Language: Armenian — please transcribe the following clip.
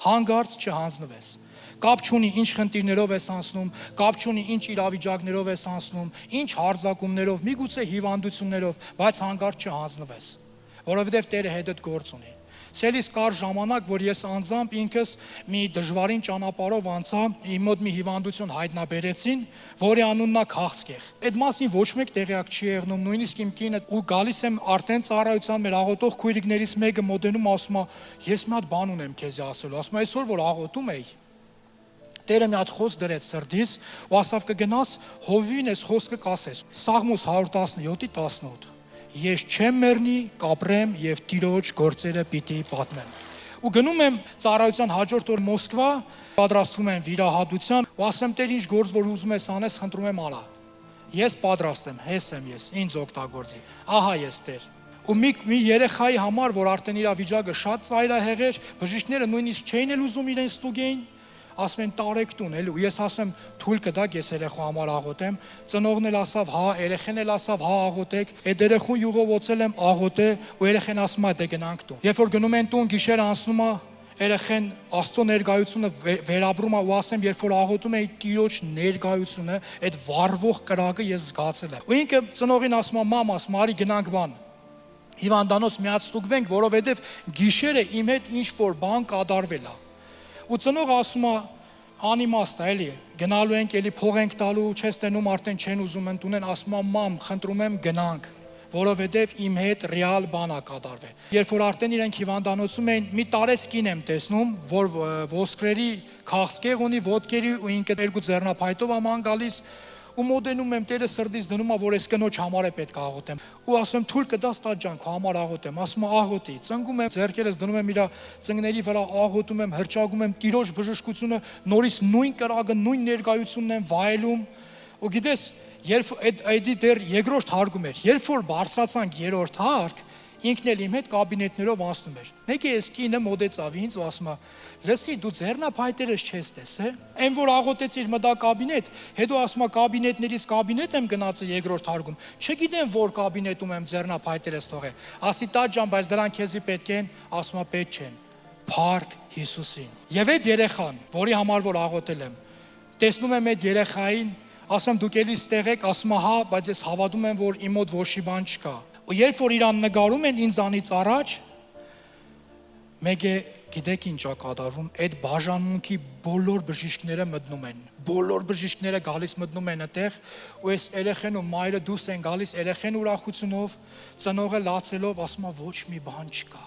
Հանկարծ չհանձնվես։ Կապ չունի ինչ խնդիրներով ես անցնում, կապ չունի ինչ իրավիճակներով ես անցնում, ինչ հարձակումներով, միգուցե հիվանդություններով, բայց հանկարծ չհանձնվես, որովհետև Տերը հետդ գործ ունի։ Սիրելիս, կար ժամանակ, որ ես անձամբ ինքս մի դժվարին ճանապարհով անցա, իմ մոտ մի հիվանդություն հայտնաբերեցին, որի անունն է քաղցկեղ։ Այդ մասին ոչ մեկ տեղյակ չի եղնում, նույնիսկ իմ կինը, ու գալիս եմ արդեն ծառայության մեր աղոթող քույրիկներից մեկը մոտենում, ասում է, ես մի հատ բան ունեմ քեզի ասելու, ասում է, այսօր որ աղոթում էի, Տերը մի հատ խոսք դրեց սրտիս ու ասավ կգնաս Հովվին այս խոսքը կասես։ Սաղմոս 117:18 Ես չեմ մեռնի, կապրեմ եւ Տիրոջ գործերը պիտի պատմեմ։ Ու գնում եմ ծառայության հաջորդ օր Մոսկվա, պատրաստվում եմ վիրահատության, ու ասեմ Տեր ինչ գործ որ ուզում ես անես, խնդրում եմ արա։ Ես պատրաստ եմ, հես եմ ես, ինձ օգտագործի։ Ահա ես Տեր։ Ու մի երեխայի համար, որ արդեն իր վիճակը շատ ծայրահեղ էր, բժիշկները նույնիսկ չէին էլ ուզում իրեն ստուգեին, ասում են տարեք տուն, էլի, ու ես ասում թույլ կտակ ես երեխու համար աղոթեմ, ծնողն էլ ասավ հա, երեխեն էլ ասավ հա աղոթեք, այդ երեխուն յուղովոցել եմ աղոթե, ու երեխեն ասում է դե գնանք տուն։ Երբ որ գնում են տուն, գիշերը անցնում է, երեխեն Աստծո ներկայությունը վերաբրում է ու ասեմ, երբ որ աղոթում էի Տիրոջ ներկայությունը, այդ վառվող կրակը ես զգացել եմ։ Ու ինքը ծնողին ասում է մամ, ասում արի գնանք բան։ Հիվանդանոց միած ստուգվենք, որովհետև գիշերը իմ հետ ինչ որ բան կատարվել է։ Ու ծնողը ասում է անիմաստ է, էլի, գնալու ենք, էլի փող ենք տալու, չես տենում, արդեն չեն ուզում ընդունել, ասում է մամ, խնդրում եմ գնանք, որովհետև իմ հետ ռեալ բան է կատարվել։ Երբ որ արդեն իրենք հիվանդանոցում էին, մի տարեց կին եմ տեսնում, որ ոսկրերի քաղցկեղ ունի, ոտքերի ու ինքը երկու ձեռնափայտով է ման գալիս, ու մոտենում եմ Տերը սրտից դնում է, որ այս կնոջ համար է պետք աղոթեմ։ Ու ասում եմ թույլ կտաս տաճան քո համար աղոթեմ, ասում է աղոթի, ծնգում եմ ձեռքերս դնում եմ իր ծնգների վրա, աղոթում եմ, հրճագում եմ Տիրոջ բժշկությունը, նորից նույն կրակը, նույն ներկայությունն եմ վայելում։ Ու գիտես, երբ այդ դեռ երկրորդ հարկում էր, երբ որ բարձրացանք երրորդ հարկ, ինքն էլ իմ հետ կաբինետներով անցնում էր։ Մեկը էս կինը մոտեցավ ինձ ու ասում է. «Լսի, դու ձեռնափայտերս չես տեսե»։ Այն որ աղոթեցիր մտա կաբինետ, հետո ասում է կաբինետներից կաբինետ եմ գնացել երկրորդ հարկում։ Չգիտեմ որ կաբինետում եմ ձեռնափայտերս թողել։ Ասի տաճան, բայց դրանք քեզի պետք են, ասում է պետք չեն։ Փառք Հիսուսին։ Եվ այդ երեխան, որի համար որ աղոթել եմ, տեսնում եմ այդ երեխային, ասում դուք էլի ստեղ եք, ասում է հա, բայց ես հավատում եմ որ իմ մոտ ոչի բան չկա։ Ու երբ որ իրան նկարում են ինձանից առաջ, մեկ է գիտեք ինչ է կատարվում, այդ բաժանմունքի բոլոր բժիշկները մտնում են, բոլոր բժիշկները գալիս մտնում են այդտեղ, ու այս երեխեն ու մայրը դուրս են գալիս երեխեն ուրախությունով, ծնողը լացելով ասում է ոչ մի բան չկա։